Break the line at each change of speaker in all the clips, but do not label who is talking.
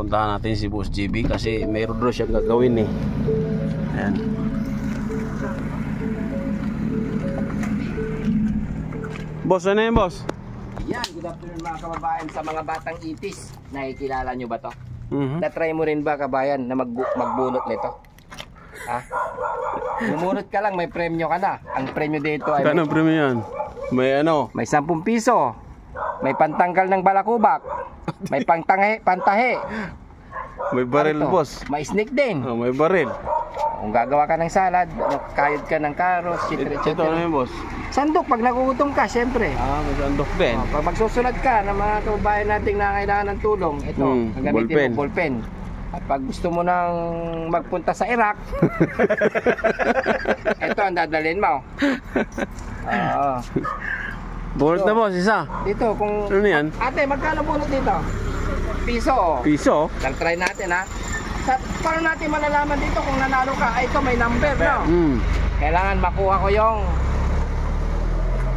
Puntahan natin si Boss JB kasi mayroon daw siyang gagawin eh. Ayan. Boss, ano yun boss?
Yan, good afternoon mga kababayan sa mga batang itis. Nakikilala nyo ba to? Na-try mo rin ba kabayan na magbunot nito? Ha? Bumunot ka lang, may premyo ka na. Ang premyo dito ay
Kanong premyo yan? May ano?
may 10 piso. May pantanggal ng balakubak. May pantahe.
May baril
Ano to?
boss.
May snake din.
Oh, may baril.
Kung gagawa ka ng salad, kayod ka ng karos, etc.
Ito ano yun boss?
Sandok pag nagugutom ka, syempre.
May sandok din.
Pag magsusulat ka ng mga kababayan nating nangailangan ng tulong, ito, gagamitin mo ballpen. At pag gusto mo nang magpunta sa Iraq, ito ang dadalhin mo. Oo.
Bunot na boss, isa.
Dito, kung...
Ano yan?
Ate, magkano bunot dito? Piso.
Piso?
Lang try natin ha. Paano natin malalaman dito kung nanalo ka? Ay, ito may number, no? Kailangan makuha ko yung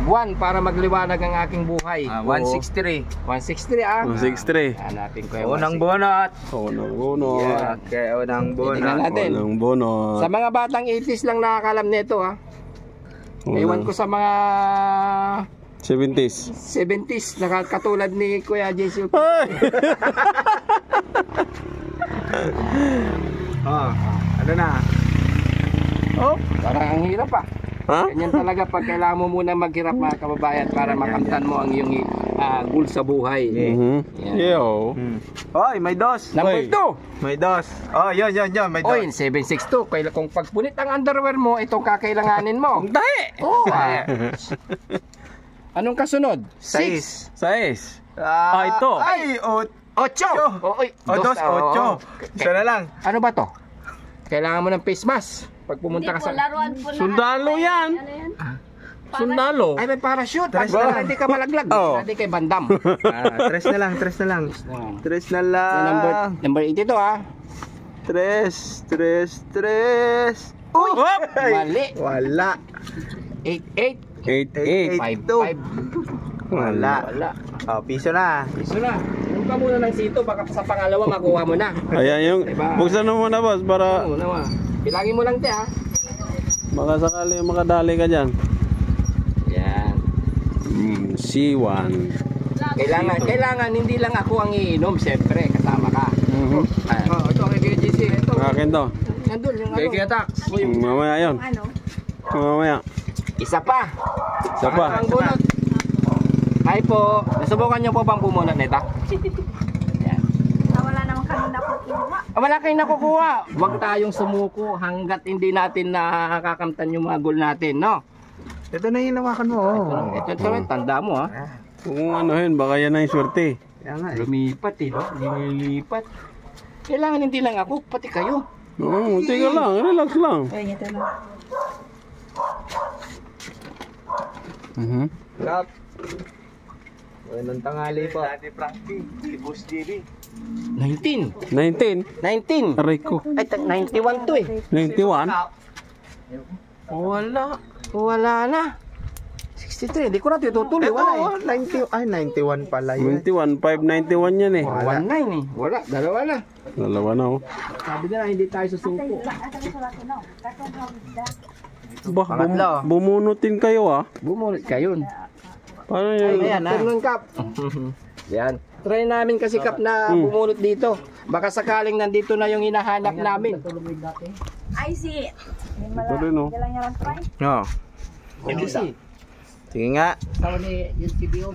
buwan para magliwanag ang aking buhay. 163. 163 ah.
163.
Hanapin ko yung
Unang bonot.
Unang bonot.
Yeah.
Okay, unang bonot.
Tingnan natin.
Unang bonot.
Sa mga batang 80s lang nakakalam nito ha. Ewan ko sa mga
70s.
70s nakakatulad ni Kuya JC.
Ano na?
Oh.
Parang ang hirap ah.
Ha?
Ganyan talaga pag kailangan mo muna maghirap mga kababayan para makamtan mo ang iyong goal sa buhay.
Yan. Yo.
Oy, may dos.
Number 2.
May dos. Oh, yun, may dos.
Oy, 762. Kung pagpunit ang underwear mo, itong kakailanganin mo.
Tahi.
Oh, anong kasunod?
6.
6. Ito.
Ay,
8. Oy,
dos, 8. Isa na lang.
Ano ba to? Kailangan mo ng face mask pag pumunta ka sa...
Laruan po lahat.
Sundalo yan.
Ano yan?
Sundalo.
Ay, may parachute.
Tres
Para
na lang.
hindi ka malaglag.
Oh.
Hindi kay Bandam.
Tres na lang. Tres na lang.
Number 82 ah.
Tres.
Uy!
Ay,
Mali.
wala.
88.
88.
55.
Wala. Oh, piso na.
Iso na. Inom ka muna ng sito. Baka sa pangalawa makuha mo na.
Ayan yung
Diba?
buksan mo muna boss para
Ano naman. Bilangin mo lang te ha.
baka sakali makadali ka dyan.
Yan.
C1.
Kailangan hindi lang ako ang iinom. Siyempre, kasama ka. Ito kay Kuya JC. Ito.
Akin to.
Nandun yung ano.
Kaya tax.
Mamaya yun.
Ano?
Mamaya.
Isa pa.
Isa pa.
Ang bunot. Hi po. Nasubukan niyo po bang bumunot nito? Yan.
Wala naman kami nakukuha.
Wala kayong nakukuha. Huwag tayong sumuko hanggat hindi natin nakakamtan yung mga goal natin, no?
Ito na yung hinawakan mo.
Ito rin, tanda mo ha.
Kung ano yun, baka yan na yung swerte.
Kaya nga eh.
Lumipat no? Lumilipat. Kailangan hindi lang ako, pati kayo.
Oo, tika lang, relax lang.
Ay, ito lang.
Kap. Walang tanghali po.
19.
19.
19.
Aray ko.
Ay, 91 to eh.
91.
Wala na. 63, hindi ko na tutuloy. Wala eh.
91 pala yun.
91, 591 yan eh.
19 eh. Wala, dalawa na.
Dalawa na oh.
Sabi na hindi tayo susuko.
Bah, bumunutin kayo ah.
Bumunot kayo.
Paano yun?
Turn Kap. Yan. Try namin kasi Kap na bumunot dito. Baka sakaling nandito na yung hinahanap namin.
I see.
Ito rin oh.
Kailan niya lang try?
Oo. Sige nga.
Tawa ni yung TBO,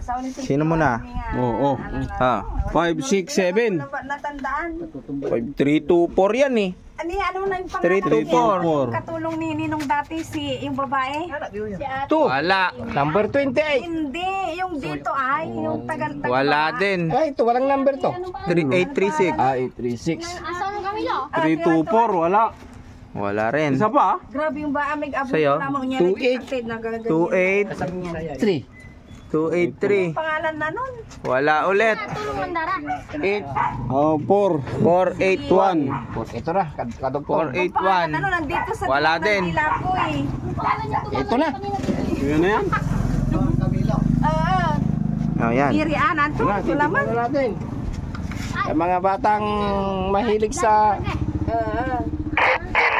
Asawa ni
Sino muna?
Oo.
Ha.
5, 6, 7.
Natandaan.
5, 3, 2, 4 yan eh.
Ano na yung
3, 2,
pangalan
4.
Katulong ni Ninong dati yung babae. Si ate.
Wala.
Number 28.
Hindi, yung dito ay, yung tagal.
Wala din.
Ay, ito walang number to.
3836.
836.
Asawa ng Camilo.
3, 2, 4, wala.
Wala rin.
Isa pa?
Grabe yung ba amig abot
Sa'yo?
naman niya.
28.
3.
283.
Pangalan na nun.
Wala ulit.
8.
Oh, 4.
481.
Ito na, kadugtong.
481.
Ano nandito sa
Wala
dulo ng
din.
dila ko eh.
Ito na.
Yun na yan.
Oo.
Oh, yan.
Irian, anto,
Tingnan
sulaman.
natin. Sa mga batang mahilig sa...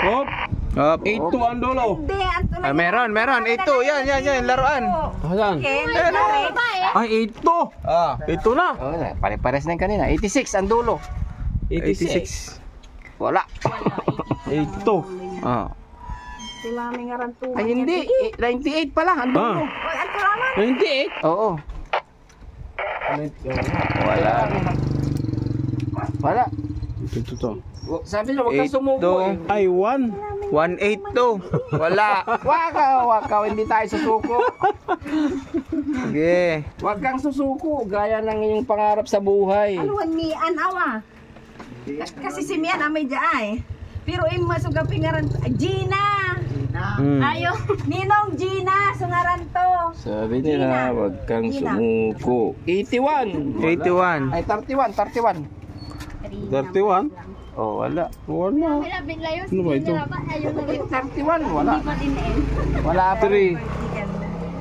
Hop.
Hop.
8-2 ang dulo.
Hindi, anto na.
Ah, meron. 8-2. Yan, laruan.
Asan? Ay, 8-2.
Ah, ito na.
Oh, pare-pares na yung kanina. 86 ang dulo.
86.
Wala.
8-2.
Ah.
Si Mami nga rin tuman.
Ay hindi, 98 pala ang dulo.
Uy, anto naman.
98.
Oo. Wala. Wala.
Ito.
Sabi na, huwag kang
8-2.
sumuko eh.
Ay, 1.
1-8-2. Wala.
Wakaw, hindi tayo susuko.
Sige.
Huwag kang susuko, gaya ng iyong pangarap sa buhay.
Aluan Mian, awa. Kasi si Mian, amay dyan pero masugapi nga rin. Gina! Ayo. Ninong Gina, sungaran to.
Sabi nila, huwag kang
Gina.
sumuko. 81.
81.
Ay, 31.
31.
Oh, wala.
Wala. Ano ba ito?
31, wala. Wala pa.
3.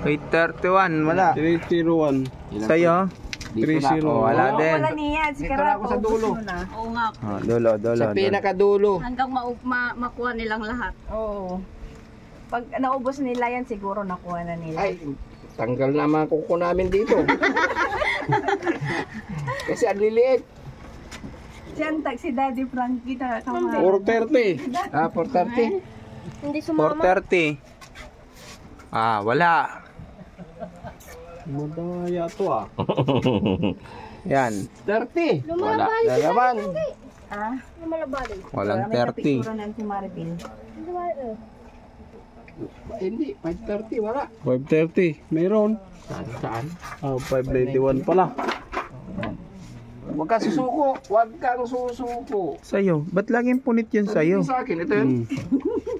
8-31. Wala.
3-0-1.
Sa'yo?
Dito na
3-0.
ako.
Wala din.
Wala niya, si
Dito na ako sa dulo.
Oo nga,
Ah, dulo.
Sa pinakadulo.
hanggang makuha nilang lahat.
Oo. Pag naubos nila yan, siguro nakuha na nila.
Ay, tanggal na mga kuko namin dito. Kasi ang liliit.
Diyan, tag si Daddy Frankie na kamay.
4-30.
Ah, 430.
Hindi sumama.
430. Ah, wala.
Madaya to ah.
Yan.
30. Wala na naman.
Ah?
Lumalabali.
Walang
May
30.
kapicture na si Maribel.
Hindi, 530, wala.
5-30. Meron.
Saan?
Ah, 591 pala.
Huwag kang susuko. Huwag kang susuko.
Sa'yo. Ba't laging punit yun sa'yo?
Sa akin, ito yun.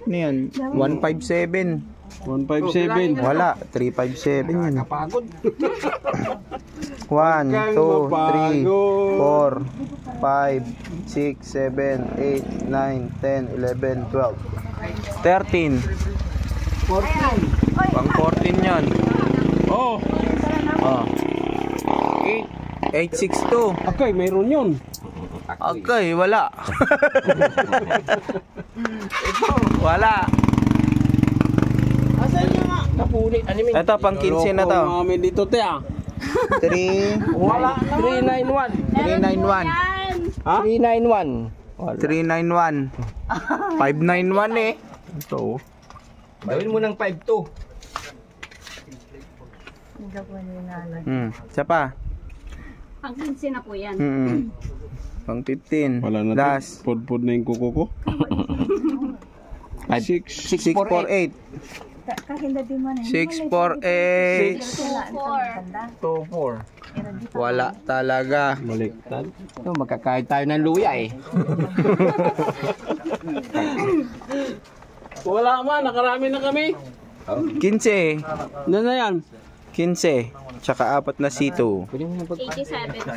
Ano yan? 157.
157.
Wala. 357 yan.
Kapagod.
1, 2, 3, 4, 5, 6, 7, 8, 9, 10, 11, 12, 13.
14.
Pang 14 yan.
Oh,
Oh. 862.
okay, mayroon yun.
Okay, wala. Wala.
Napunit. Ano yun?
Ito, pang 15 na to.
Loko namin dito, te ah.
3,
Wala. 391.
391.
Ha?
391. Wala.
391. 591 eh.
Ito oh.
Gawin mo ng 52.
Isa pa.
Ang 15 na po yan.
Pang 15.
Wala na
Last.
to. Pud na yung kuko ko.
648.
Kahinda di man
648.
24.
Wala talaga.
Baliktad.
Ito, magkakain tayo ng luya eh.
Wala man, nakarami na kami.
15.
Ano na yan?
15. Tsaka 4 na C2.
87 po.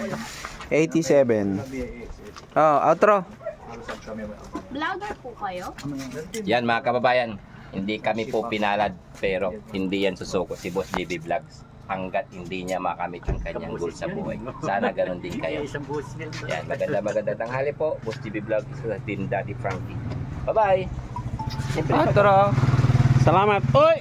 87. Oh, outro.
Vlogger po kayo?
Yan mga kababayan, hindi kami po pinalad pero hindi yan susuko si Boss JB Vlogs hanggat hindi niya makamit ang kanyang goal sa buhay. Sana ganun din kayo. Yan, maganda tanghali po. Boss JB Vlogs sa Team Daddy Frankie. Bye-bye!
Outro.
Salamat. Oy!